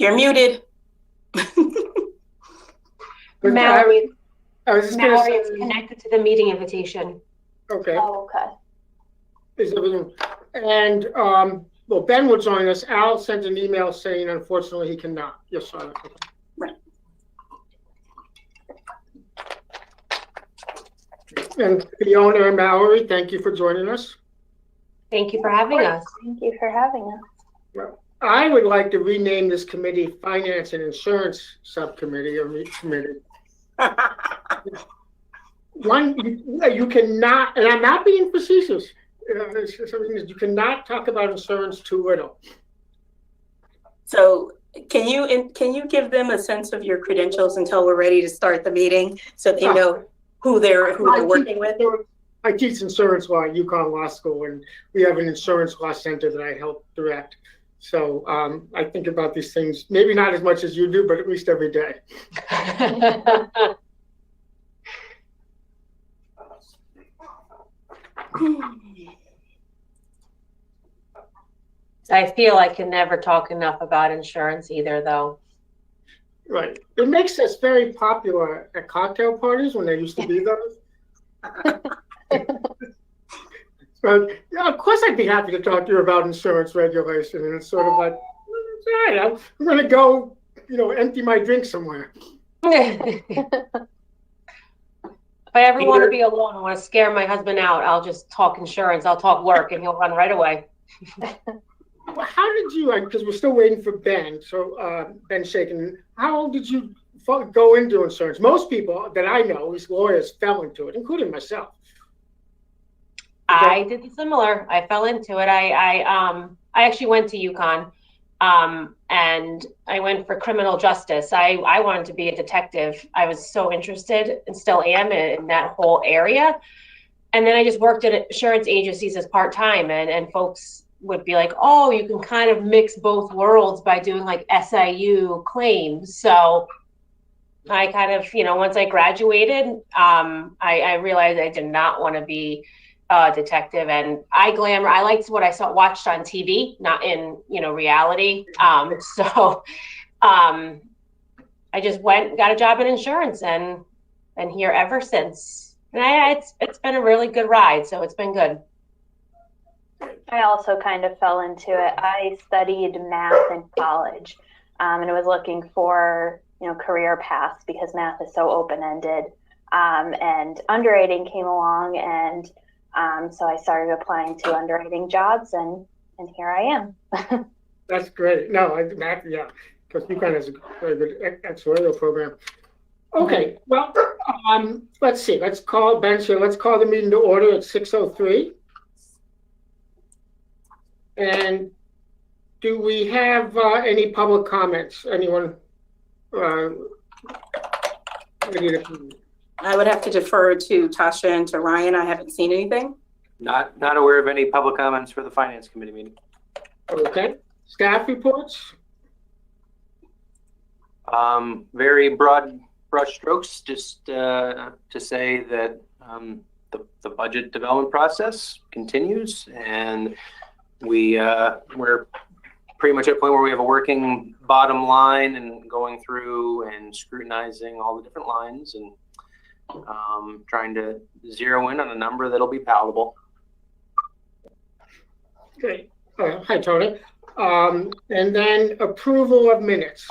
You're muted. Mallory, I was just Mallory going is to say, connected to the meeting invitation. okay, Oh, okay. is everything, and, well, Ben will join us. Al sent an email saying unfortunately he cannot. Yes, sorry. Right. And Fiona and Mallory, thank you for joining us. Thank you for having us. Thank you for having us. Well, I would like to rename this committee Finance and Insurance Subcommittee or Committee. One, you cannot, and I'm not being facetious, you cannot talk about insurance too little. So can you give them a sense of your credentials until we're ready to start the meeting so they know who they're working with? I teach insurance law at UConn Law School, and we have an insurance law center that I help direct. So I think about these things, maybe not as much as you do, but at least every day. I feel I can never talk enough about insurance either, though. Right. It makes us very popular at cocktail parties when there used to be those. But yeah, of course I'd be happy to talk to you about insurance regulation. And it's sort of like, it's all right, I'm going to go, empty my drink somewhere. If I ever want to be alone and want to scare my husband out, I'll just talk insurance. I'll talk work, and he'll run right away. Well, how did you, because we're still waiting for Ben, so Ben shaking, how did you go into insurance? Most people that I know, these lawyers, fell into it, including myself. I did similar. I fell into it. I actually went to UConn, and I went for criminal justice. I wanted to be a detective. I was so interested, and still am, in that whole area. And then I just worked at insurance agencies as part-time, and folks would be like, oh, you can kind of mix both worlds by doing like SIU claims. So I kind of, once I graduated, I realized I did not want to be a detective, and I liked what I watched on TV, not in, reality. So I just got a job in insurance and here ever since. And it's been a really good ride, so it's been good. I also kind of fell into it. I studied math in college, and I was looking for, career paths because math is so open-ended. And underwriting came along, and so I started applying to underwriting jobs, and here I am. That's great. No, math, yeah, because UConn has a very good actuarial program. Okay, well, let's see. Let's call the meeting to order at 6:03. And do we have any public comments? Anyone? I would have to defer to Tasha and to Ryan. I haven't seen anything. Not aware of any public comments for the Finance Committee meeting. Okay. Staff reports? Very broad brush strokes, just to say that the budget development process continues, and we're pretty much at a point where we have a working bottom line and going through and scrutinizing all the different lines and trying to zero in on a number that'll be palatable. Okay. Hi, Tony. And then approval of minutes.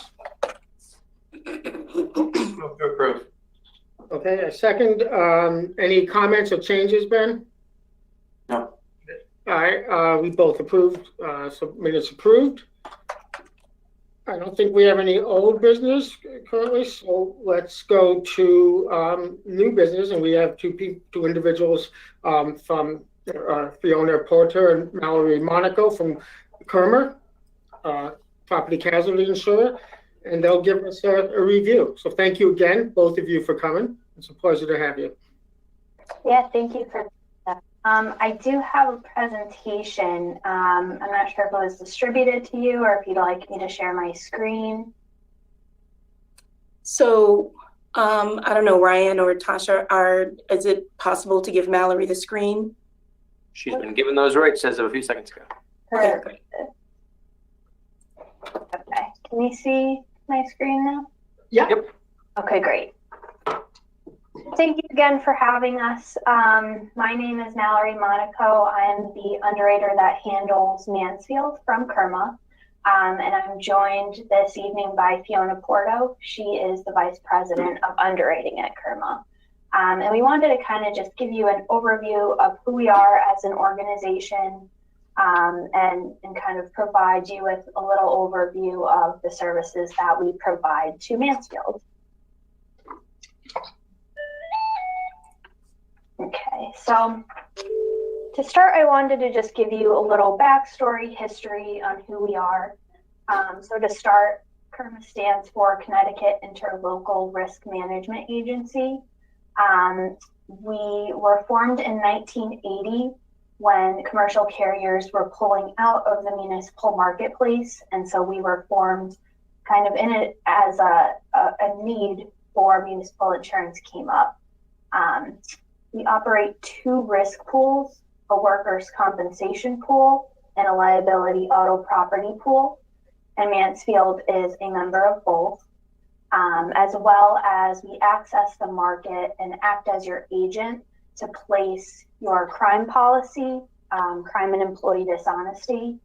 Move to approve. Okay, a second. Any comments or changes, Ben? No. All right, we both approved, so minutes approved. I don't think we have any old business currently, so let's go to new business, and we have two individuals from Fiona Porter and Mallory Monaco from Kermer, property casualty insurer, and they'll give us a review. So thank you again, both of you, for coming. It's a pleasure to have you. Yeah, thank you for that. I do have a presentation. I'm not sure if it was distributed to you or if you'd like me to share my screen. So I don't know, Ryan or Tasha, is it possible to give Mallory the screen? She's been given those rights as of a few seconds ago. Perfect. Okay, Can you see my screen now? Yeah. Yep. Okay, great. Thank you again for having us. My name is Mallory Monaco. I am the underwriter that handles Mansfield from Kerma. And I'm joined this evening by Fiona Porto. She is the Vice President of Underwriting at Kerma. And we wanted to kind of just give you an overview of who we are as an organization, and kind of provide you with a little overview of the services that we provide to Mansfield. Okay, so to start, I wanted to just give you a little backstory, history on who we are. So to start, CIRMA stands for Connecticut Interlocal Risk Management Agency. We were formed in 1980 when commercial carriers were pulling out of the municipal marketplace. And so we were formed kind of in it as a need for municipal insurance came up. We operate 2 risk pools, a workers' compensation pool and a liability auto property pool. And Mansfield is a member of both, as well as we access the market and act as your agent to place your crime policy, crime and employee dishonesty,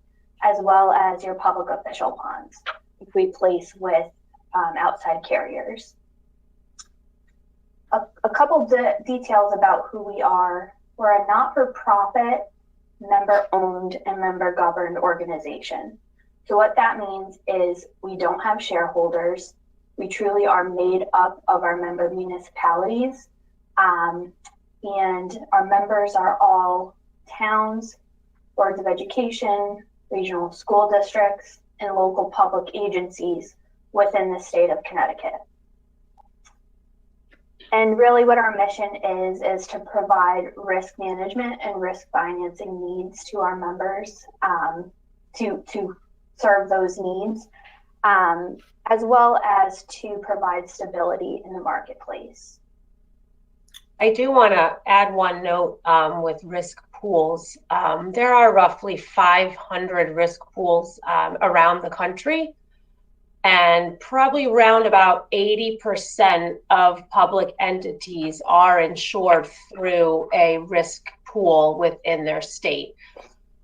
as well as your public official bonds, if we place with outside carriers. A couple details about who we are. We're a not-for-profit, member-owned and member-governed organization. So what that means is we don't have shareholders. We truly are made up of our member municipalities. And our members are all towns, boards of education, regional school districts, and local public agencies within the state of Connecticut. And really what our mission is to provide risk management and risk financing needs to our members, to serve those needs, as well as to provide stability in the marketplace. I do want to add one note with risk pools. There are roughly 500 risk pools around the country, and probably around about 80% of public entities are insured through a risk pool within their state.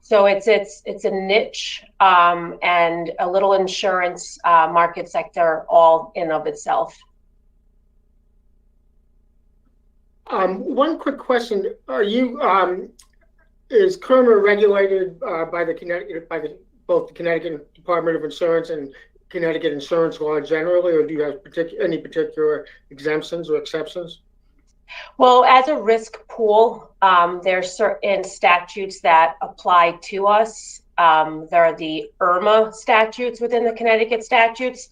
So it's a niche and a little insurance market sector all in of itself. One quick question: Are you is CIRMA regulated by both the Connecticut Department of Insurance and Connecticut insurance law generally, or do you have any particular exemptions or exceptions? Well, as a risk pool, there's certain statutes that apply to us. There are the IRMA statutes within the Connecticut statutes,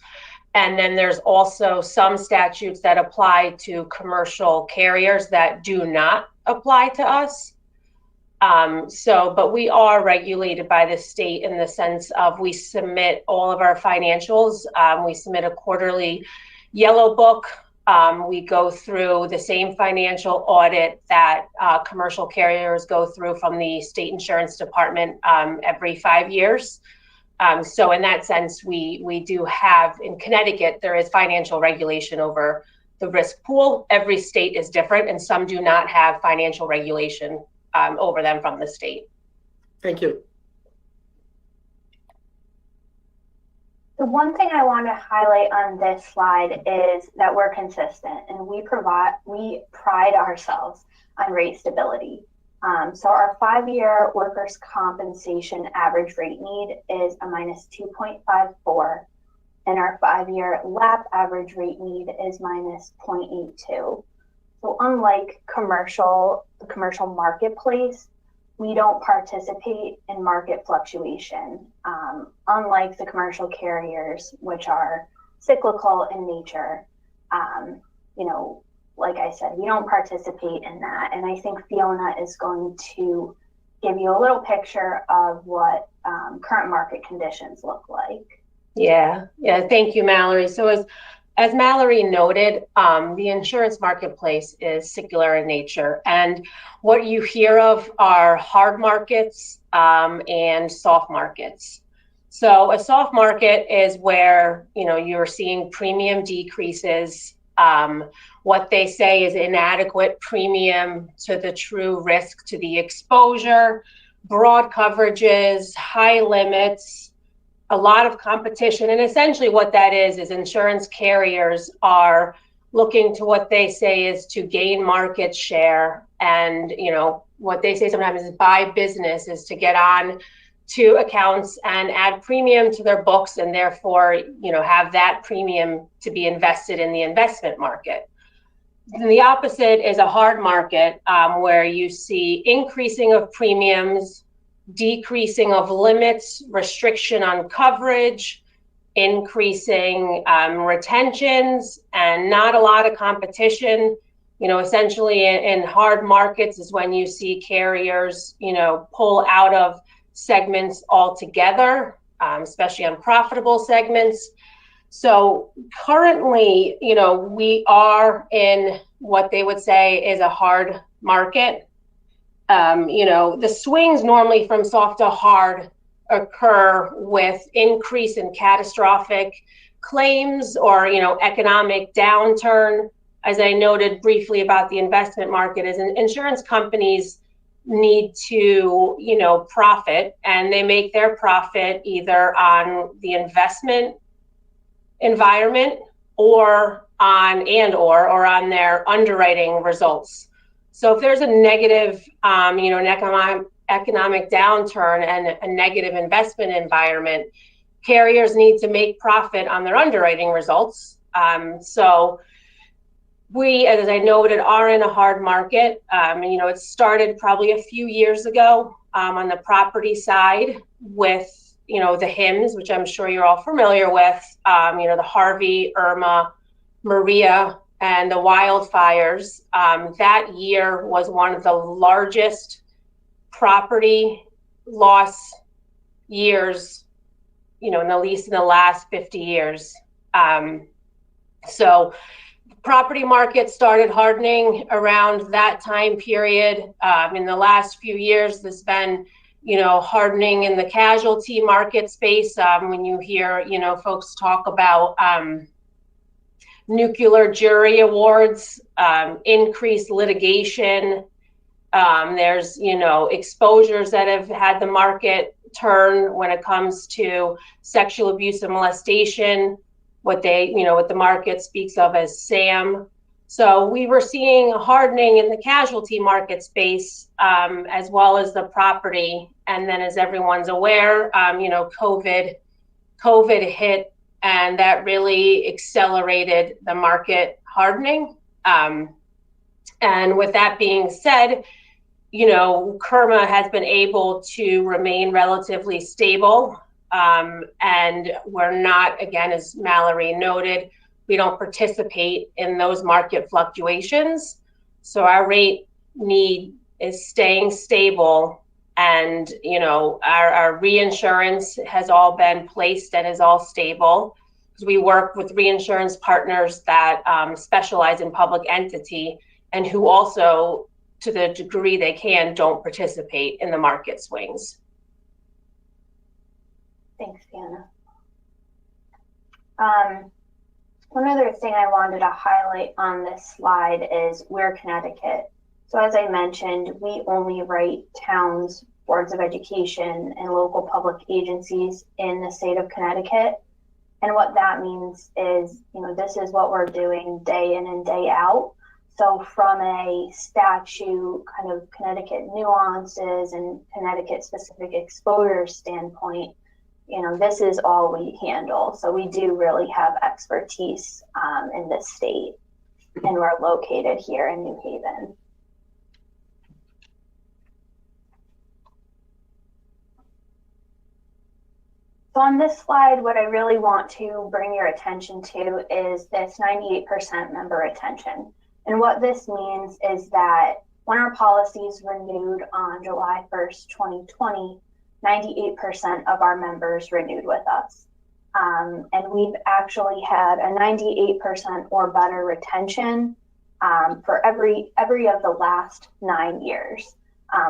and then there's also some statutes that apply to commercial carriers that do not apply to us. But we are regulated by the state in the sense of we submit all of our financials. We submit a quarterly yellow book. We go through the same financial audit that commercial carriers go through from the state insurance department every 5 years. So in that sense, we do have, in Connecticut, there is financial regulation over the risk pool. Every state is different, and some do not have financial regulation over them from the state. Thank you. The one thing I want to highlight on this slide is that we're consistent, and we pride ourselves on rate stability. So our 5-year workers' compensation average rate need is a -2.54, and our 5-year LAP average rate need is -0.82. So unlike the commercial marketplace, we don't participate in market fluctuation, unlike the commercial carriers, which are cyclical in nature. Like I said, we don't participate in that. And I think Fiona is going to give you a little picture of what current market conditions look like. Yeah. Thank you, Mallory. So as Mallory noted, the insurance marketplace is secular in nature, and what you hear of are hard markets and soft markets. So a soft market is where, you're seeing premium decreases. What they say is inadequate premium to the true risk to the exposure, broad coverages, high limits, a lot of competition. And essentially what that is insurance carriers are looking to what they say is to gain market share. And, what they say sometimes is buy business, is to get on to accounts and add premium to their books, and therefore, have that premium to be invested in the investment market. And the opposite is a hard market, where you see increasing of premiums, decreasing of limits, restriction on coverage, increasing retentions, and not a lot of competition. Essentially in hard markets is when you see carriers, pull out of segments altogether, especially unprofitable segments. So currently, we are in what they would say is a hard market. The swings normally from soft to hard occur with increase in catastrophic claims or, economic downturn. As I noted briefly about the investment market, is insurance companies need to, profit, and they make their profit either on the investment environment or on their underwriting results. So if there's a negative, an economic downturn and a negative investment environment, carriers need to make profit on their underwriting results. So we, as I noted, are in a hard market. It started probably a few years ago on the property side with, the HIMS, which I'm sure you're all familiar with, the Harvey, Irma, Maria, and the wildfires. That year was one of the largest property loss years, at least in the last 50 years. So property market started hardening around that time period. In the last few years, there's been, hardening in the casualty market space. When you hear, folks talk about nuclear jury awards, increased litigation, there's, exposures that have had the market turn when it comes to sexual abuse and molestation, what the market speaks of as SAM. So we were seeing a hardening in the casualty market space, as well as the property. And then, as everyone's aware, COVID hit, and that really accelerated the market hardening. And with that being said, Kerma has been able to remain relatively stable. And we're not, again, as Mallory noted, we don't participate in those market fluctuations. So our rate need is staying stable, and, our reinsurance has all been placed and is all stable. We work with reinsurance partners that specialize in public entity and who also, to the degree they can, don't participate in the market swings. Thanks, Deanna. One other thing I wanted to highlight on this slide is we're Connecticut. So as I mentioned, we only write towns, boards of education, and local public agencies in the state of Connecticut. And what that means is, this is what we're doing day in and day out. So from a statute, kind of Connecticut nuances and Connecticut specific exposure standpoint, this is all we handle. So we do really have expertise in this state, and we're located here in New Haven. So on this slide, what I really want to bring your attention to is this 98% member retention. And what this means is that when our policies renewed on July 1st, 2020, 98% of our members renewed with us. And we've actually had a 98% or better retention for every of the last 9 years.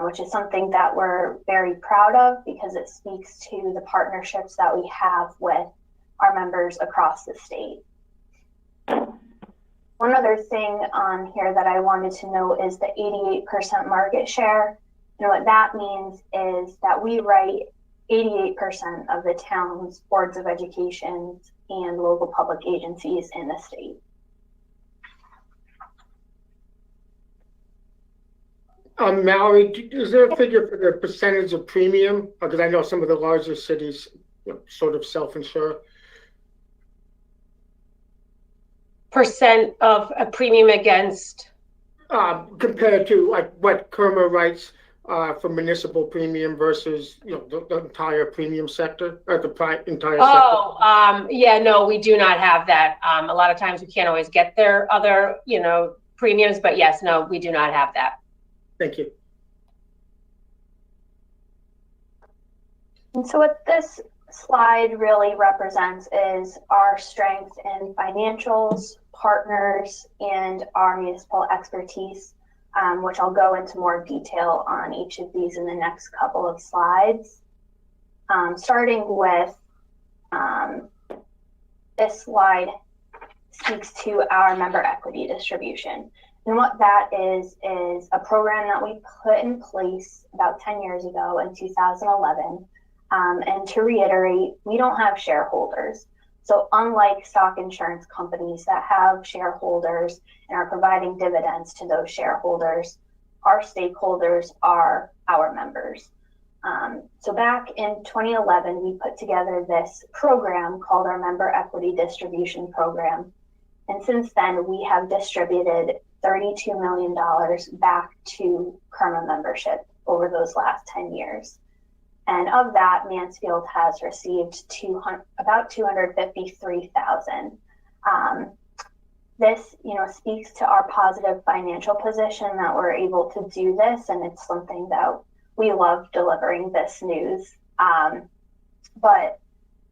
which is something that we're very proud of because it speaks to the partnerships that we have with our members across the state. One other thing on here that I wanted to note is the 88% market share. And what that means is that we write 88% of the town's boards of education and local public agencies in the state. Mallory, is there a figure for the percentage of premium? Because I know some of the larger cities sort of self-insure. Percent of a premium against? Compared to like what Kerma writes for municipal premium versus the entire premium sector or the entire sector. Yeah, no, we do not have that. A lot of times we can't always get their other premiums, but yes, no, we do not have that. Thank you. And so what this slide really represents is our strength in financials, partners, and our municipal expertise, which I'll go into more detail on each of these in the next couple of slides. Starting with this slide speaks to our member equity distribution. And what that is a program that we put in place about 10 years ago in 2011. And to reiterate, we don't have shareholders. So unlike stock insurance companies that have shareholders and are providing dividends to those shareholders, our stakeholders are our members. So back in 2011, we put together this program called our Member Equity Distribution Program. And since then, we have distributed $32 million back to Kerma membership over those last 10 years. And of that, Mansfield has received about $253,000. This, speaks to our positive financial position that we're able to do this, and it's something that we love delivering this news. But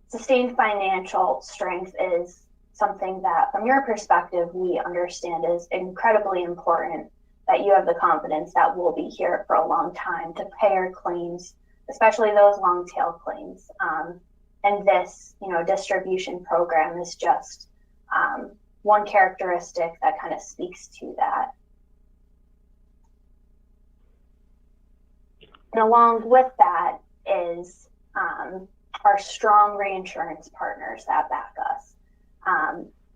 sustained financial strength is something that, from your perspective, we understand is incredibly important, that you have the confidence that we'll be here for a long time to pay our claims, especially those long tail claims. And this, distribution program is just one characteristic that kind of speaks to that. And along with that is our strong reinsurance partners that back us.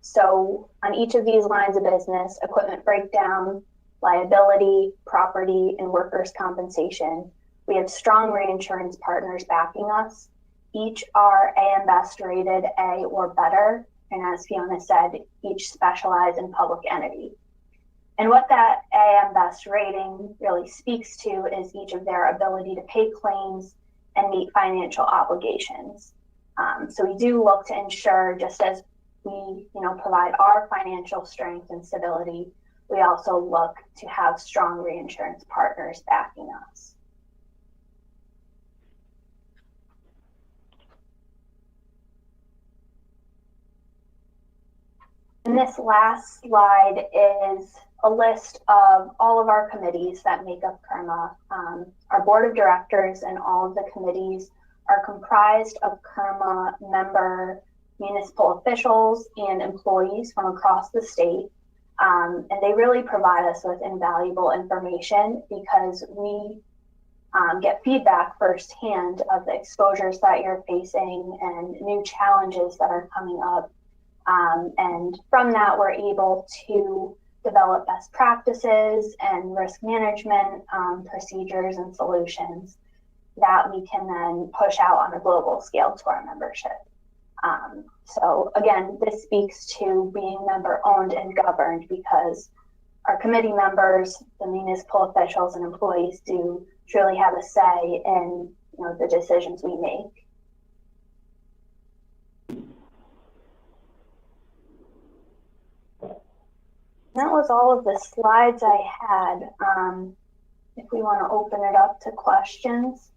So on each of these lines of business, equipment breakdown, liability, property, and workers' compensation, we have strong reinsurance partners backing us. Each are AM Best rated A or better. And as Fiona said, each specialize in public entity. And what that AM Best rating really speaks to is each of their ability to pay claims and meet financial obligations. So we do look to ensure, just as we provide our financial strength and stability, we also look to have strong reinsurance partners backing us. And this last slide is a list of all of our committees that make up Kerma. Our board of directors and all of the committees are comprised of Kerma member municipal officials and employees from across the state. And they really provide us with invaluable information because we get feedback firsthand of the exposures that you're facing and new challenges that are coming up. And from that, we're able to develop best practices and risk management procedures and solutions that we can then push out on a global scale to our membership. So again, this speaks to being member owned and governed because our committee members, the municipal officials and employees do truly have a say in the decisions we make. That was all of the slides I had. If we want to open it up to questions.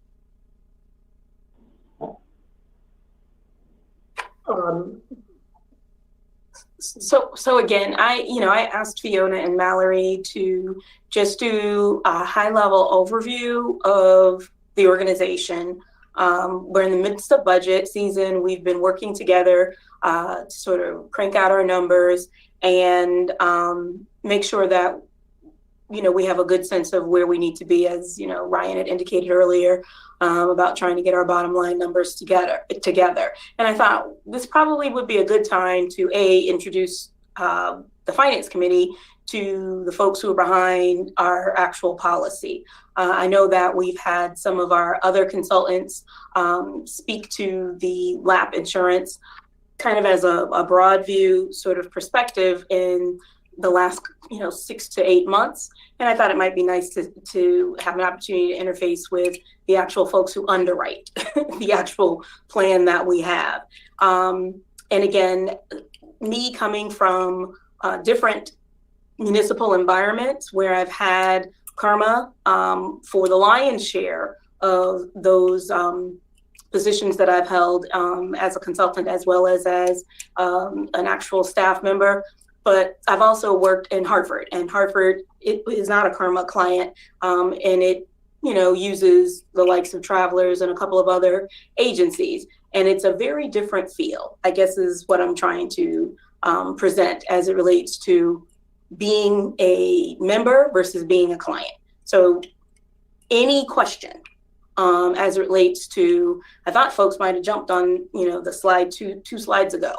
So again, I asked Fiona and Mallory to just do a high level overview of the organization. We're in the midst of budget season. We've been working together to sort of crank out our numbers and make sure that we have a good sense of where we need to be, as Ryan had indicated earlier, about trying to get our bottom line numbers together. And I thought this probably would be a good time to introduce the finance committee to the folks who are behind our actual policy. I know that we've had some of our other consultants speak to the LAP insurance kind of as a broad view sort of perspective in the last 6 to 8 months, and I thought it might be nice to have an opportunity to interface with the actual folks who underwrite the actual plan that we have. And again, me coming from different municipal environments where I've had karma for the lion's share of those positions that I've held as a consultant as well as an actual staff member. But I've also worked in Hartford, and Hartford, it is not a karma client, and it, uses the likes of Travelers and a couple of other agencies. And it's a very different feel, I guess, is what I'm trying to present as it relates to being a member versus being a client. So any question as it relates to, I thought folks might have jumped on, the slide two slides ago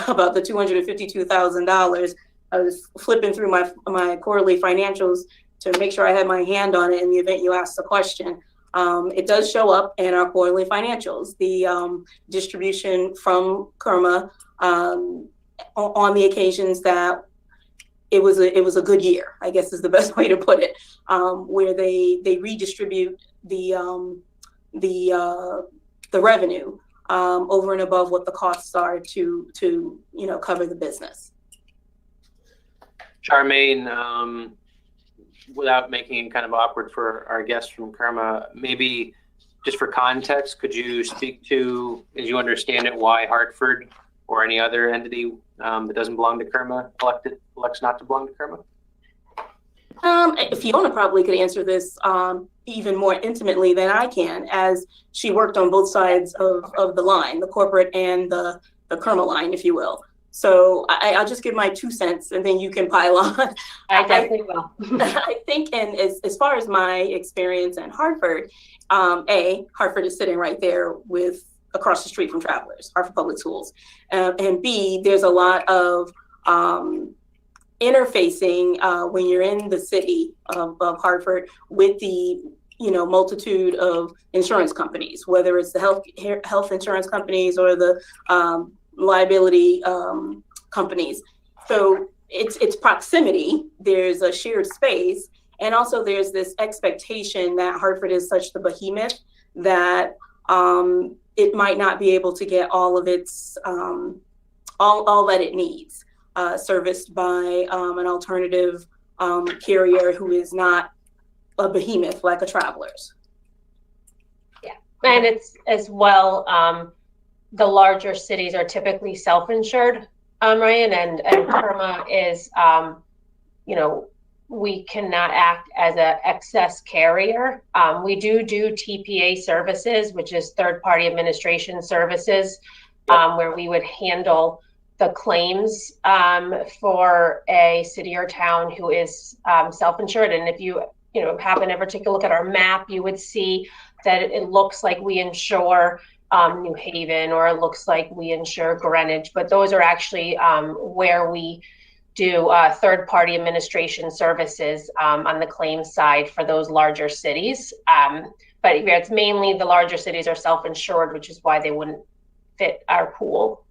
about the $252,000. I was flipping through my quarterly financials to make sure I had my hand on it in the event you asked the question. It does show up in our quarterly financials, the distribution from KERMA on the occasions that it was a good year, I guess is the best way to put it, where they redistribute the revenue over and above what the costs are to cover the business. Charmaine, without making it kind of awkward for our guests from KERMA, maybe just for context, could you speak to, as you understand it, why Hartford or any other entity that doesn't belong to KERMA elects not to belong to KERMA? Fiona probably could answer this even more intimately than I can, as she worked on both sides of the line, the corporate and the KERMA line, if you will. So I'll just give my 2 cents and then you can pile on. I definitely will. I think, and as far as my experience in Hartford, Hartford is sitting right there across the street from Travelers, Hartford Public Schools. And B, there's a lot of interfacing when you're in the city of Hartford with the multitude of insurance companies, whether it's the health insurance companies or the liability companies. So it's proximity. There's a shared space, and also there's this expectation that Hartford is such the behemoth that it might not be able to get all of its all that it needs serviced by an alternative carrier who is not a behemoth like a Travelers. Yeah, and it's as well. The larger cities are typically self-insured, Ryan, and KERMA is, we cannot act as an excess carrier. We do TPA services, which is third-party administration services, where we would handle the claims for a city or town who is self-insured. And if you happen ever take a look at our map, you would see that it looks like we insure New Haven, or it looks like we insure Greenwich, but those are actually where we do third-party administration services on the claims side for those larger cities. But it's mainly the larger cities are self-insured, which is why they wouldn't fit our pool.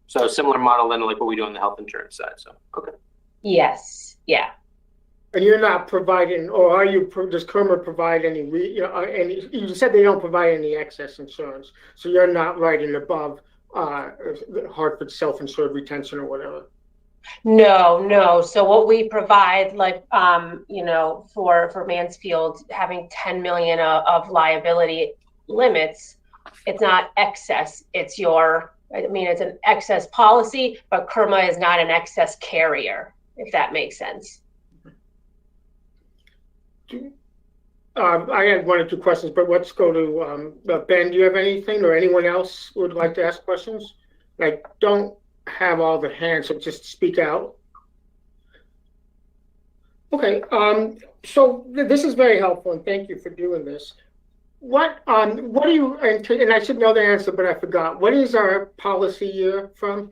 So a similar model than like what we do on the health insurance side. So, okay. Yes. Yeah. And you're not providing, or are you? Does KERMA provide any? And you said they don't provide any excess insurance, so you're not writing above Hartford self-insured retention or whatever. No. So what we provide, like for Mansfield having 10 million of liability limits, it's not excess. It's your I mean, it's an excess policy, but KERMA is not an excess carrier, if that makes sense. I had one or two questions, but let's go to Ben. Do you have anything, or anyone else who would like to ask questions? Like, don't have all the hands, so just speak out. Okay, so this is very helpful, and thank you for doing this. What do you, and I should know the answer, but I forgot. What is our policy year from?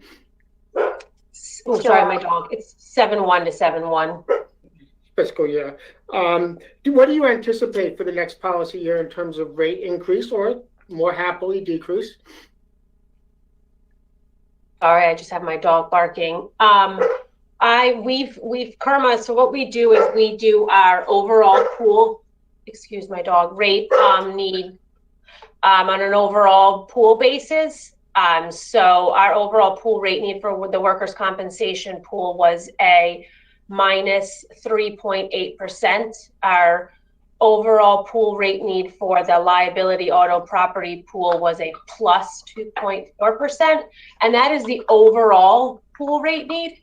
Oh, sorry, my dog. It's 7/1 to 7/1. Fiscal year. What do you anticipate for the next policy year in terms of rate increase, or more happily decrease? Sorry, I just have my dog barking. We've KERMA. So what we do is we do our overall pool, excuse my dog, rate need on an overall pool basis. So our overall pool rate need for the workers' compensation pool was a minus 3.8%. Our overall pool rate need for the liability auto property pool was a plus 2.4%. And that is the overall pool rate need.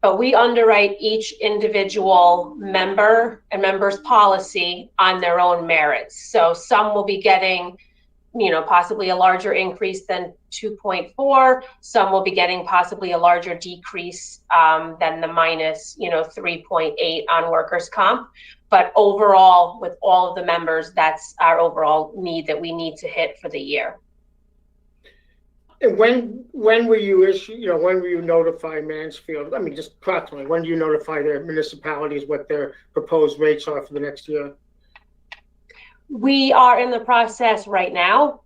But we underwrite each individual member and member's policy on their own merits. So some will be getting, possibly a larger increase than 2.4. Some will be getting possibly a larger decrease than the minus, 3.8 on workers' comp. But overall, with all of the members, that's our overall need that we need to hit for the year. And when will you issue, when will you notify Mansfield? I mean, just approximately, when do you notify their municipalities what their proposed rates are for the next year? We are in the process right now.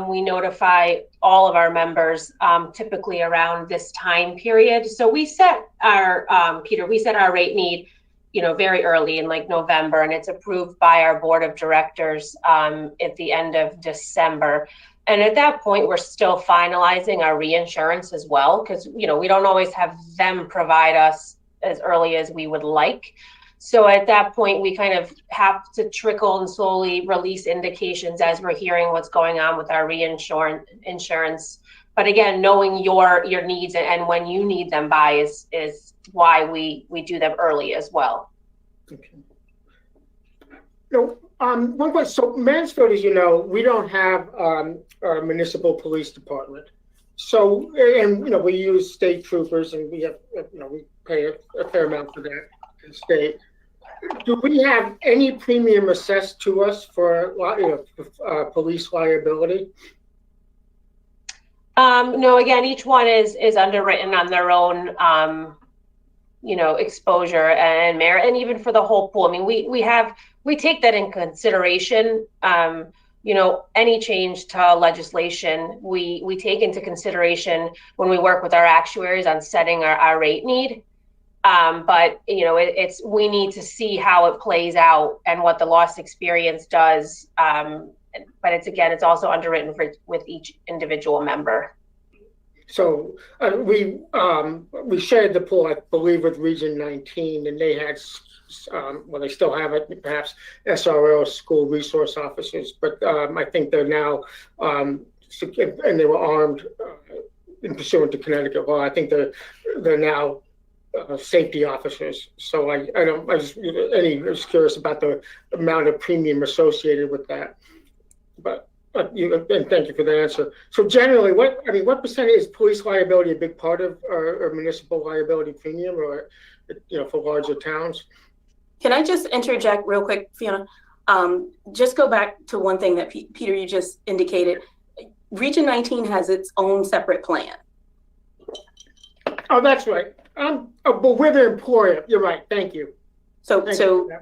We notify all of our members typically around this time period. So we set our, Peter, we set our rate need, very early in like November, and it's approved by our board of directors at the end of December. And at that point, we're still finalizing our reinsurance as well, because, we don't always have them provide us as early as we would like. So at that point, we kind of have to trickle and slowly release indications as we're hearing what's going on with our insurance. But again, knowing your needs and when you need them by is why we do them early as well. Okay. One question. So Mansfield, as you know, we don't have our municipal police department. So, and we use state troopers, and we have, we pay a fair amount for that in the state. Do we have any premium assessed to us for police liability? No, again, each one is underwritten on their own, exposure and merit, and even for the whole pool. I mean, we take that in consideration. Any change to legislation, we take into consideration when we work with our actuaries on setting our rate need. But we need to see how it plays out and what the loss experience does. But it's also underwritten with each individual member. So we shared the pool, I believe, with Region 19, and they had, they still have it, perhaps SRO, school resource officers, but I think they're now, and they were armed in pursuant to Connecticut law. I think they're now safety officers. So I was curious about the amount of premium associated with that. But and thank you for the answer. So generally, what percentage is police liability a big part of our municipal liability premium, or for larger towns? Can I just interject real quick, Fiona? Just go back to one thing that Peter, you just indicated. Region 19 has its own separate plan. Oh, that's right. But we're the employer. You're right. Thank you. So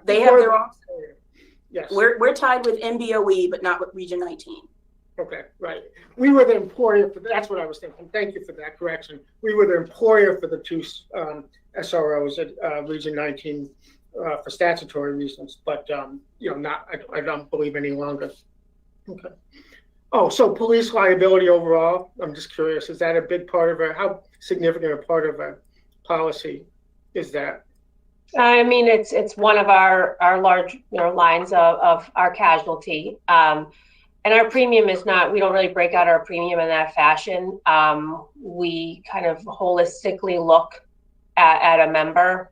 they have their own. Yes. We're tied with MBOE, but not with Region 19. Okay, right. We were the employer for that's what I was thinking. Thank you for that correction. We were the employer for the two SROs at Region 19 for statutory reasons, but not. I don't believe any longer. Okay. Oh, so police liability overall. I'm just curious. Is that a big part of how significant a part of a policy is that? I mean, it's one of our large lines of our casualty. And our premium is not, we don't really break out our premium in that fashion. We kind of holistically look at a member.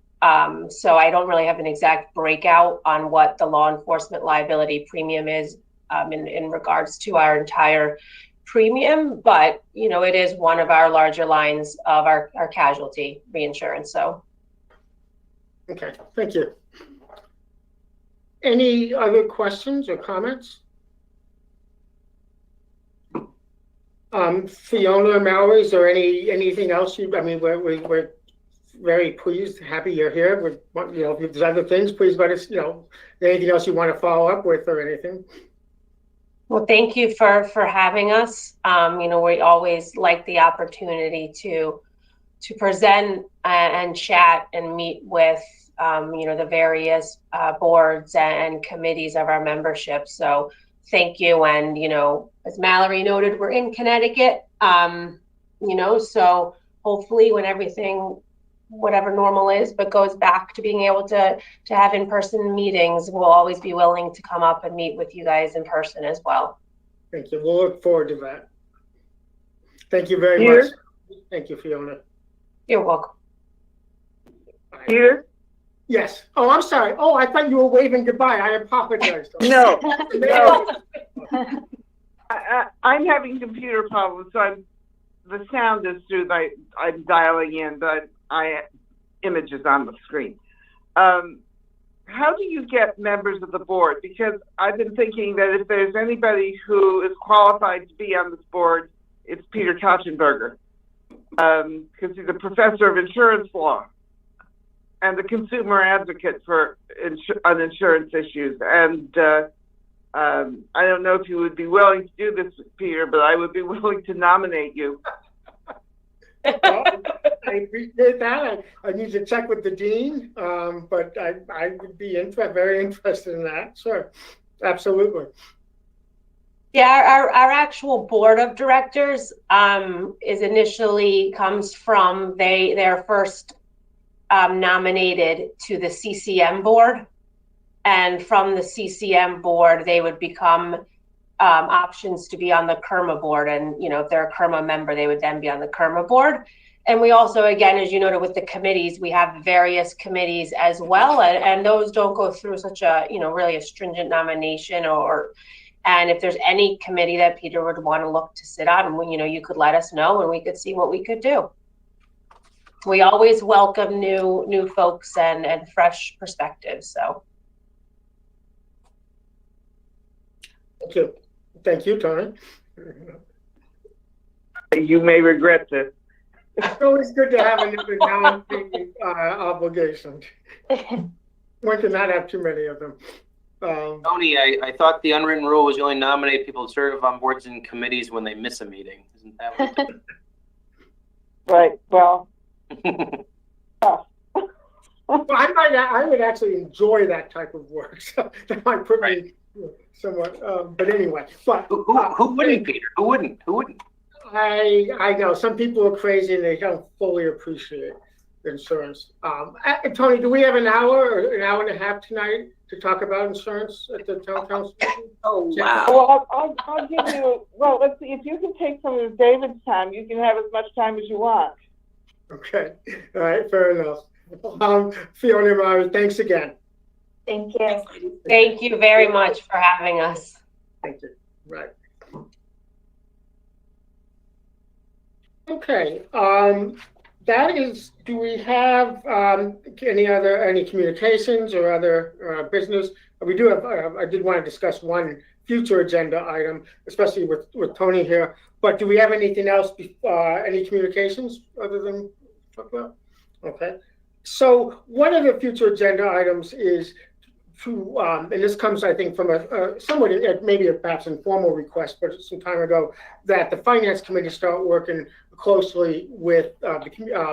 So I don't really have an exact breakout on what the law enforcement liability premium is in regards to our entire premium, but it is one of our larger lines of our casualty reinsurance. So. Okay, thank you. Any other questions or comments? Fiona or Mallory, is there anything else we're very pleased, happy you're here. If there's other things, please let us, anything else you want to follow up with or anything. Well, thank you for having us. We always like the opportunity to present and chat and meet with, the various boards and committees of our membership. So thank you. And, as Mallory noted, we're in Connecticut, so hopefully when everything, whatever normal is, but goes back to being able to have in-person meetings, we'll always be willing to come up and meet with you guys in person as well. Thank you. We'll look forward to that. Thank you very much. Thank you, Fiona. You're welcome. Peter? Yes. Oh, I'm sorry. Oh, I thought you were waving goodbye. I apologize. No, no. I'm having computer problems, so the sound is through I'm dialing in, but images on the screen. How do you get members of the board? Because I've been thinking that if there's anybody who is qualified to be on this board, it's Peter Tauschenberger, because he's a professor of insurance law and the consumer advocate on insurance issues. And I don't know if you would be willing to do this, Peter, but I would be willing to nominate you. Well, I appreciate that. I need to check with the dean, but I would be very interested in that. Sure, absolutely. Yeah, our actual board of directors comes from they're first nominated to the CCM board, and from the CCM board they would become options to be on the KERMA board, and if they're a KERMA member, they would then be on the KERMA board. And we also, again, as you noted with the committees, we have various committees as well, and those don't go through such a really a stringent nomination. And if there's any committee that Peter would want to look to sit on, you could let us know and we could see what we could do. We always welcome new folks and fresh perspectives. So Thank you, Tony. You may regret this. It's always good to have another non-paying obligation. One cannot have too many of them. Tony, I thought the unwritten rule was you only nominate people to serve on boards and committees when they miss a meeting. Isn't that what it is? Right. Well. Well, I would actually enjoy that type of work. So that might put me somewhat. But anyway, who wouldn't, Peter? Who wouldn't? I know some people are crazy and they don't fully appreciate insurance. Tony, do we have an hour or an hour and a half tonight to talk about insurance at the town council? Oh, wow. Well, I'll give you. Well, let's see. If you can take some of David's time, you can have as much time as you want. Okay. All right. Fair enough. Fiona and Mari, thanks again. Thank you. thank you very much for having us. Thank you. Right. Okay. That is, do we have any communications or other business? We do have, I did want to discuss one future agenda item, especially with Tony here, but do we have anything else, any communications other than talk about? Okay. So one of the future agenda items is to, and this comes, I think, from somewhat, maybe a perhaps informal request, but some time ago, that the Finance Committee start working closely with the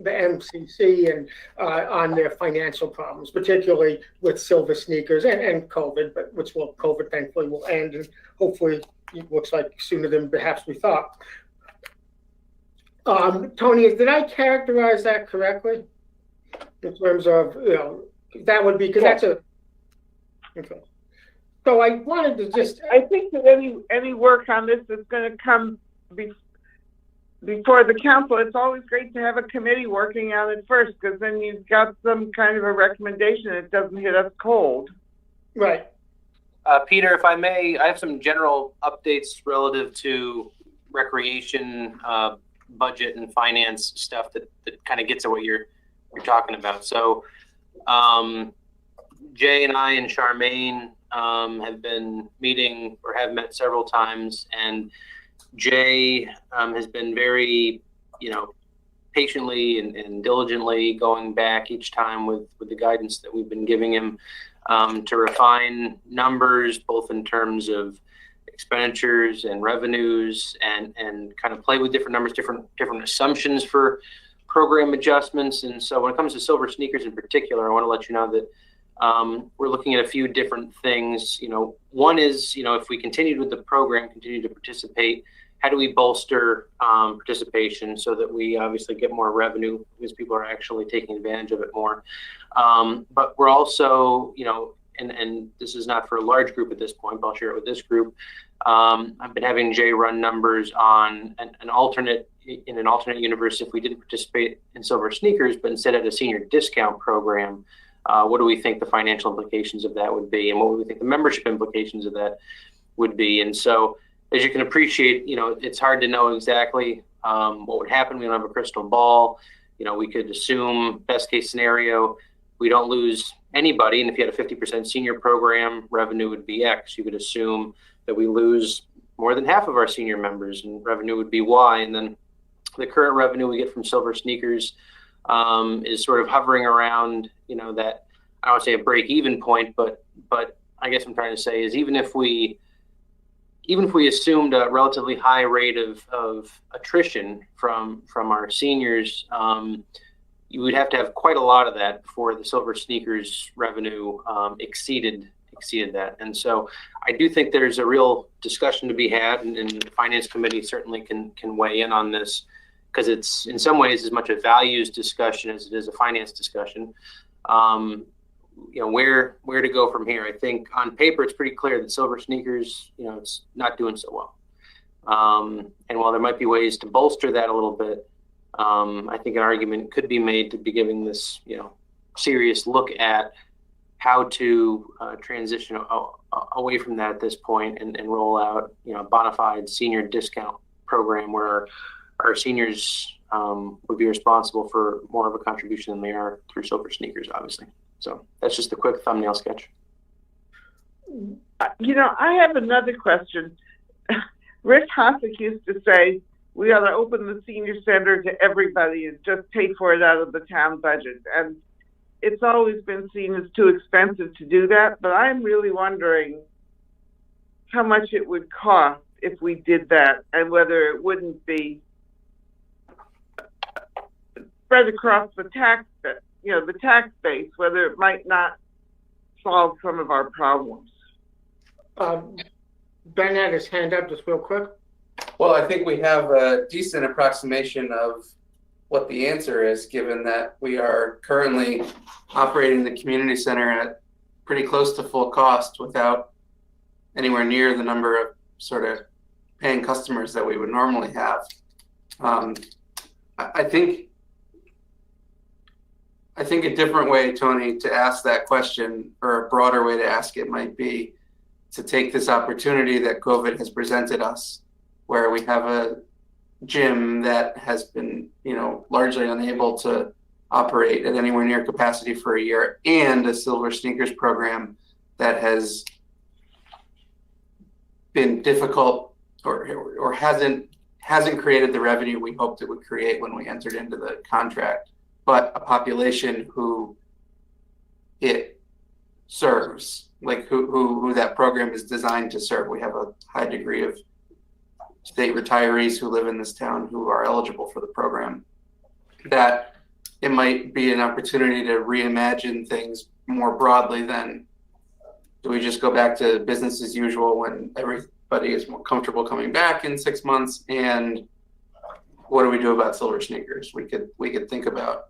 MCC and on their financial problems, particularly with silver sneakers and COVID, but COVID thankfully will end, and hopefully it looks like sooner than perhaps we thought. Tony, did I characterize that correctly? In terms of, that would be, because that's a, okay. So I wanted to just, I think that any work on this is going to come before the council. It's always great to have a committee working on it first, because then you've got some kind of a recommendation. It doesn't hit us cold. right, Peter, if I may, I have some general updates relative to recreation, budget and finance stuff that kind of gets at what you're talking about. So, Jay and I and Charmaine have been meeting or have met several times, and Jay has been very, patiently and diligently going back each time with the guidance that we've been giving him to refine numbers, both in terms of expenditures and revenues, and kind of play with different numbers, different assumptions for program adjustments. And so when it comes to Silver Sneakers in particular, I want to let you know that we're looking at a few different things. One is, if we continued with the program, continue to participate, how do we bolster participation so that we obviously get more revenue because people are actually taking advantage of it more. But we're also, and this is not for a large group at this point, but I'll share it with this group. I've been having Jay run numbers on an alternate universe. If we didn't participate in Silver Sneakers, but instead had a senior discount program, what do we think the financial implications of that would be, and what do we think the membership implications of that would be? And so, as you can appreciate, it's hard to know exactly what would happen. We don't have a crystal ball. We could assume best case scenario, we don't lose anybody. And if you had a 50% senior program, revenue would be X. You could assume that we lose more than half of our senior members and revenue would be Y. And then the current revenue we get from Silver Sneakers is sort of hovering around, that, I don't say a break even point, but I guess I'm trying to say is even if we assumed a relatively high rate of attrition from our seniors, you would have to have quite a lot of that before the Silver Sneakers revenue exceeded that. And so I do think there's a real discussion to be had, and the finance committee certainly can weigh in on this, because it's in some ways as much a values discussion as it is a finance discussion. Where to go from here. I think on paper it's pretty clear that Silver Sneakers, it's not doing so well. And while there might be ways to bolster that a little bit, I think an argument could be made to be giving this, serious look at how to transition away from that at this point and roll out, a bona fide senior discount program where our seniors would be responsible for more of a contribution than they are through Silver Sneakers, obviously. So that's just a quick thumbnail sketch. I have another question. Rick Hossack used to say, we ought to open the senior center to everybody and just pay for it out of the town budget. And it's always been seen as too expensive to do that. But I'm really wondering how much it would cost if we did that, and whether it wouldn't be spread across the tax base, whether it might not solve some of our problems. Ben had his hand up just real quick. Well, I think we have a decent approximation of what the answer is, given that we are currently operating the community center at pretty close to full cost without anywhere near the number of sort of paying customers that we would normally have. I think a different way, Tony, to ask that question, or a broader way to ask it, might be to take this opportunity that COVID has presented us, where we have a gym that has been, largely unable to operate at anywhere near capacity for a year, and a Silver Sneakers program that has been difficult or hasn't created the revenue we hoped it would create when we entered into the contract, but a population who it serves, like who that program is designed to serve. We have a high degree of state retirees who live in this town who are eligible for the program. That it might be an opportunity to reimagine things more broadly than, do we just go back to business as usual when everybody is more comfortable coming back in 6 months, and what do we do about Silver Sneakers? We could think about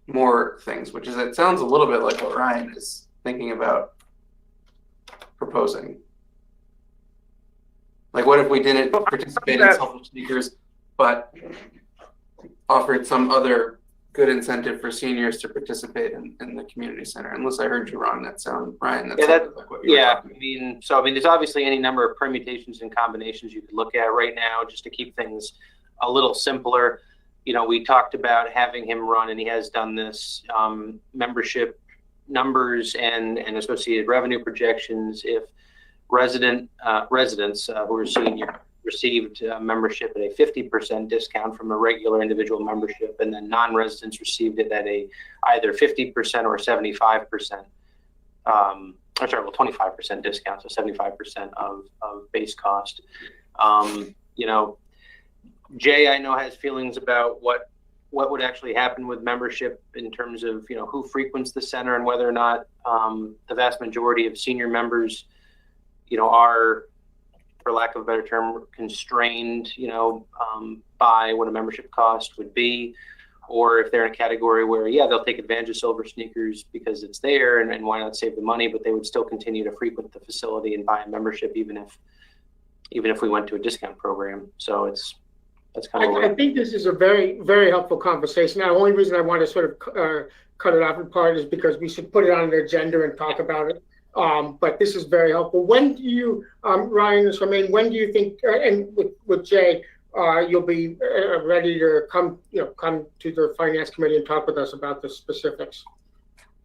more things, which is, it sounds a little bit like what Ryan is thinking about proposing? Like, what if we didn't participate in Selfish Sneakers, but offered some other good incentive for seniors to participate in the community center? Unless I heard you wrong, Ryan. That sounded like what you were talking about. There's obviously any number of permutations and combinations you could look at right now, just to keep things a little simpler. We talked about having him run, and he has done this, membership numbers and associated revenue projections. If residents who are senior received membership at a 50% discount from a regular individual membership, and then non-residents received it at either 50% or 75%, 25% discount, so 75% of base cost. Jay, I know, has feelings about what would actually happen with membership in terms of, who frequents the center and whether or not the vast majority of senior members, are, for lack of a better term, constrained, by what a membership cost would be, or if they're in a category where, they'll take advantage of Silver Sneakers because it's there, and why not save the money, but they would still continue to frequent the facility and buy a membership, even if we went to a discount program. So that's kind of. I think this is a very, very helpful conversation. Now, the only reason I want to sort of cut it off in part is because we should put it on the agenda and talk about it. But this is very helpful. When do you, Ryan and Charmaine, when do you think, and with Jay, you'll be ready to come to the Finance Committee and talk with us about the specifics?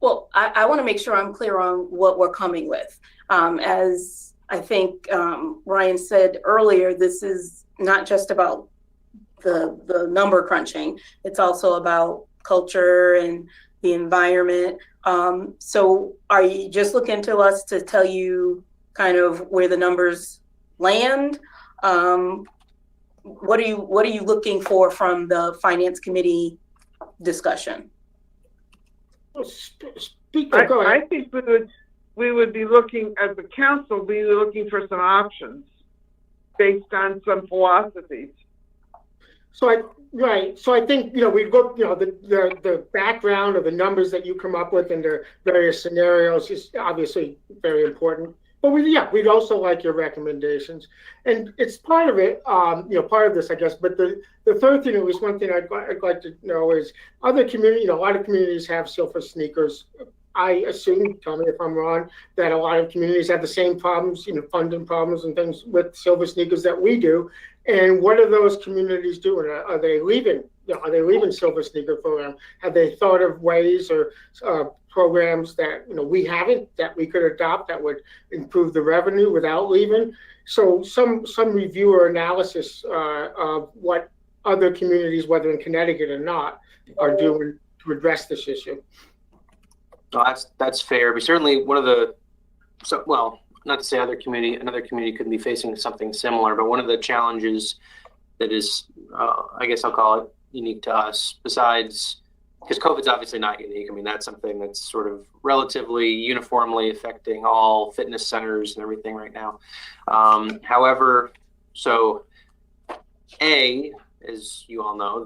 Well, I want to make sure I'm clear on what we're coming with. As I think Ryan said earlier, this is not just about the number crunching. It's also about culture and the environment. So are you just looking to us to tell you kind of where the numbers land? What are you looking for from the Finance Committee discussion? I think we would be looking, as a council, we were looking for some options based on some philosophies. So I think, we look, the background of the numbers that you come up with and the various scenarios is obviously very important. But we'd also like your recommendations. And it's part of it, part of this, I guess. But the third thing, at least one thing I'd like to know is other community, a lot of communities have Silver Sneakers. I assume, tell me if I'm wrong, that a lot of communities have the same problems, funding problems and things with Silver Sneakers that we do. And what are those communities doing? Are they leaving? Are they leaving Silver Sneaker program? Have they thought of ways or programs that we haven't, that we could adopt that would improve the revenue without leaving? So some review or analysis of what other communities, whether in Connecticut or not, are doing to address this issue. No, that's fair. But certainly one of the, not to say another community could be facing something similar, but one of the challenges that is, I guess I'll call it unique to us, besides, because COVID's obviously not unique. I mean, that's something that's sort of relatively uniformly affecting all fitness centers and everything right now. However, so as you all know,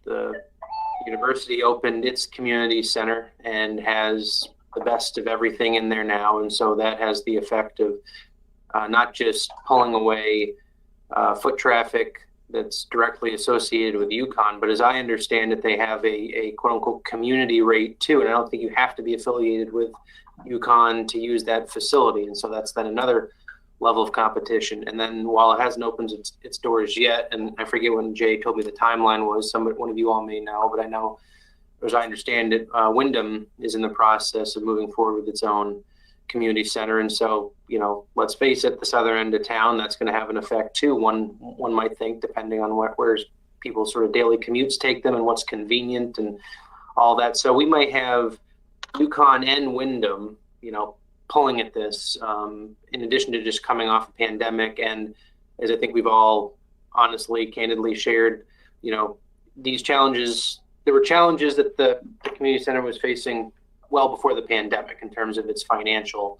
the university opened its community center and has the best of everything in there now. And so that has the effect of not just pulling away foot traffic that's directly associated with UConn, but as I understand it, they have a quote unquote community rate too. And I don't think you have to be affiliated with UConn to use that facility. And so that's then another level of competition. And then while it hasn't opened its doors yet, and I forget when Jay told me the timeline was, one of you all may know, but I know, as I understand it, Wyndham is in the process of moving forward with its own community center. And so, let's face it, the southern end of town, that's going to have an effect too. One might think, depending on where people's sort of daily commutes take them and what's convenient and all that. So we might have UConn and Wyndham, pulling at this, in addition to just coming off a pandemic. And as I think we've all honestly, candidly shared, these challenges, there were challenges that the community center was facing well before the pandemic in terms of its financial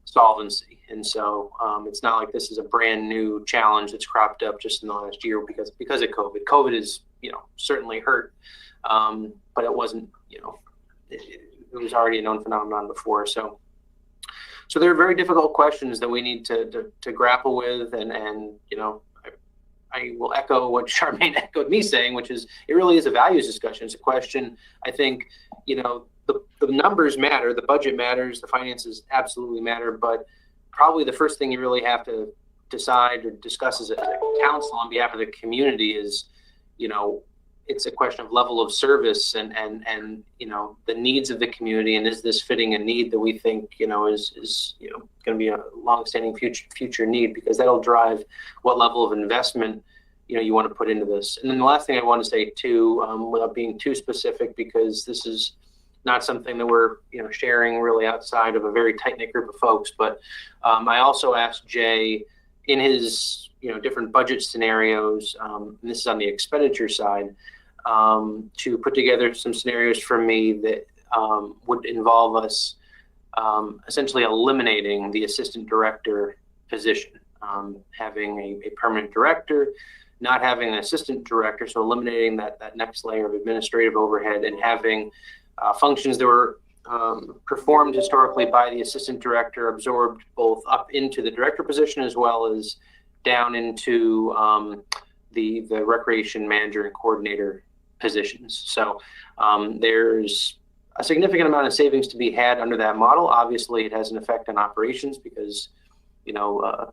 solvency. And so it's not like this is a brand new challenge that's cropped up just in the last year because of COVID. COVID is, certainly hurt, but it wasn't, it was already a known phenomenon before. So there are very difficult questions that we need to grapple with, and you know, I will echo what Charmaine echoed me saying, which is it really is a values discussion. It's a question. I think, you know, the numbers matter, the budget matters, the finances absolutely matter, but probably the first thing you really have to decide or discuss as a council on behalf of the community is, you know, it's a question of level of service and you know, the needs of the community, and is this fitting a need that we think, you know, is you know, going to be a long-standing future need, because that'll drive what level of investment, you know, you want to put into this. And then the last thing I want to say too, without being too specific, because this is not something that we're, you know, sharing really outside of a very tight-knit group of folks, but I also asked Jay in his, you know, different budget scenarios, and this is on the expenditure side, to put together some scenarios for me that would involve us essentially eliminating the assistant director position, having a permanent director, not having an assistant director, so eliminating that next layer of administrative overhead, and having functions that were performed historically by the assistant director absorbed both up into the director position as well as down into the recreation manager and coordinator positions. So there's a significant amount of savings to be had under that model. Obviously, it has an effect on operations because, you know,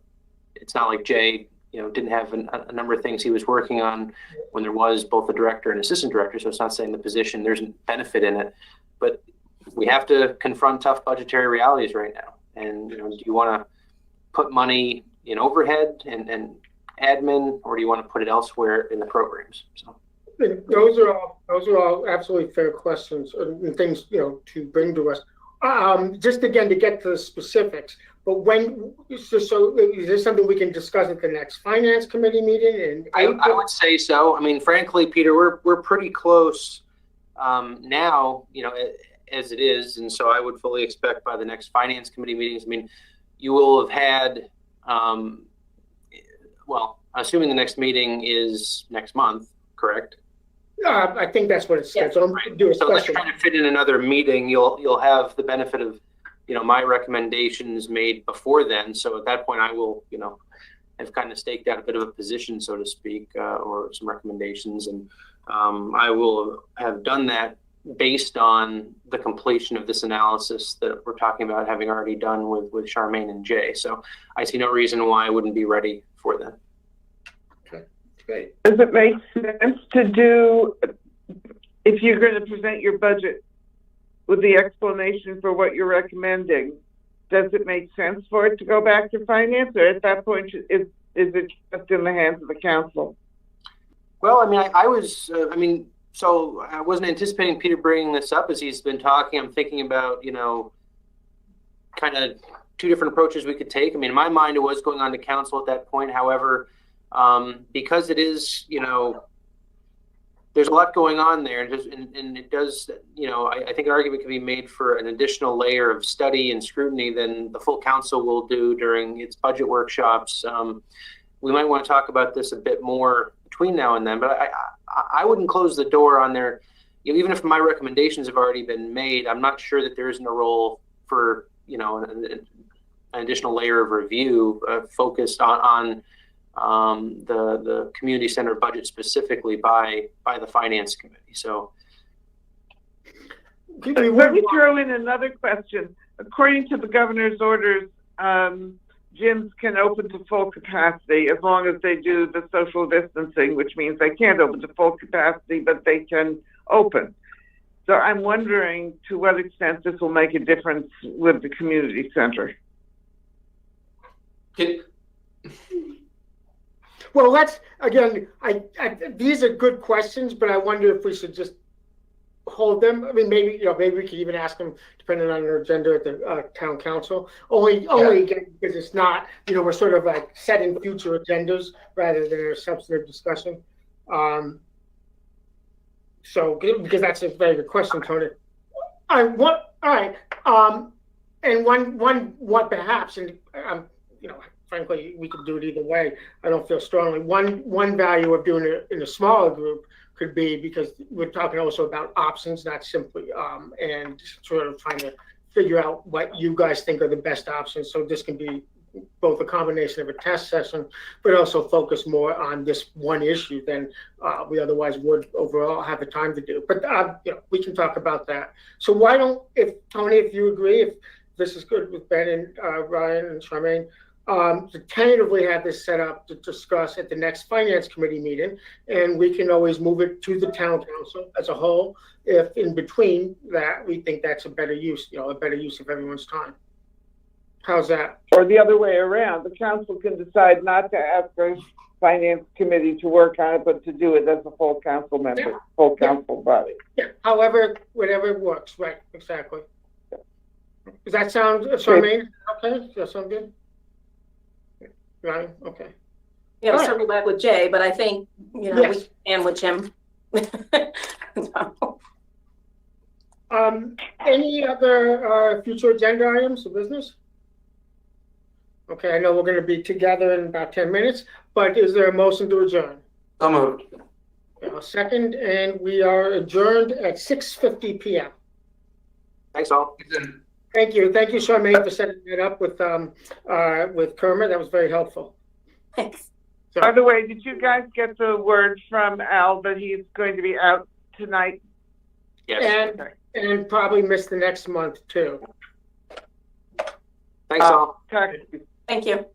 it's not like Jay, you know, didn't have a number of things he was working on when there was both a director and assistant director. So it's not saying the position, there's a benefit in it, but we have to confront tough budgetary realities right now. And, you know, do you want to put money in overhead and admin, or do you want to put it elsewhere in the programs? So those are all absolutely fair questions and things, you know, to bring to us. Just again to get to the specifics, but when so is this something we can discuss at the next finance committee meeting? And I would say so. I mean, frankly, Peter, we're pretty close now, you know, as it is, and so I would fully expect by the next finance committee meetings. I mean, you will have had, well, assuming the next meeting is next month, correct? I think that's what it's said. So I'm going to do a So let's special. try to fit in another meeting. You'll have the benefit of, you know, my recommendations made before then. So at that point, I will, you know, have kind of staked out a bit of a position, so to speak, or some recommendations, and I will have done that based on the completion of this analysis that we're talking about having already done with Charmaine and Jay. So I see no reason why I wouldn't be ready for that. Okay, great. Does it make sense to do, if you're going to present your budget with the explanation for what you're recommending, does it make sense for it to go back to finance, or at that point is it just in the hands of the council? Well, I mean, so I wasn't anticipating Peter bringing this up as he's been talking. I'm thinking about, you know, kind of two different approaches we could take. I mean, in my mind, it was going on to council at that point. However, because it is, you know, there's a lot going on there, and it does, you know, I think an argument can be made for an additional layer of study and scrutiny than the full council will do during its budget workshops. We might want to talk about this a bit more between now and then, but I wouldn't close the door on there. You know, even if my recommendations have already been made, I'm not sure that there isn't a role for, you know, an additional layer of review focused on the community center budget specifically by the finance committee. So let me throw in another question. According to the governor's orders, gyms can open to full capacity as long as they do the social distancing, which means they can't open to full capacity, but they can open. So I'm wondering to what extent this will make a difference with the community center. Well, let's again. These are good questions, but I wonder if we should just hold them. I mean, maybe, you know, maybe we could even ask them depending on their agenda at the town council. Only again because it's not, you know, we're sort of like setting future agendas rather than a substantive discussion. So because that's a very good question, Tony. All right. And one perhaps, and you know, frankly, we could do it either way. I don't feel strongly. One value of doing it in a smaller group could be, because we're talking also about options, not simply, and sort of trying to figure out what you guys think are the best options. So this can be both a combination of a test session, but also focus more on this one issue than we otherwise would overall have the time to do. But we can talk about that. So why don't, if Tony, if you agree, if this is good with Ben and Ryan and Charmaine, to tentatively have this set up to discuss at the next finance committee meeting, and we can always move it to the town council as a whole if in between that we think that's a better use, a better use of everyone's time. How's that? Or the other way around, the council can decide not to ask the finance committee to work on it, but to do it as a full council member, full council body. Yeah, however, whatever works, right, exactly. Does that sound, Charmaine, okay? Does that sound good? Right, okay. Yeah, All right. circle back with Jay, but I think, Yes. we can with him. So, Any other future agenda items of business? Okay, I know we're gonna be together in about 10 minutes, but is there a motion to adjourn? So moved. A second, and we are adjourned at 6:50 p.m. Thanks all. Thank you, Charmaine, for setting that up with Kermit. That was very helpful. thanks. By the way, did you guys get the word from Al that he's going to be out tonight? Yes. And probably miss the next month too. Thanks all. Text. Thank you.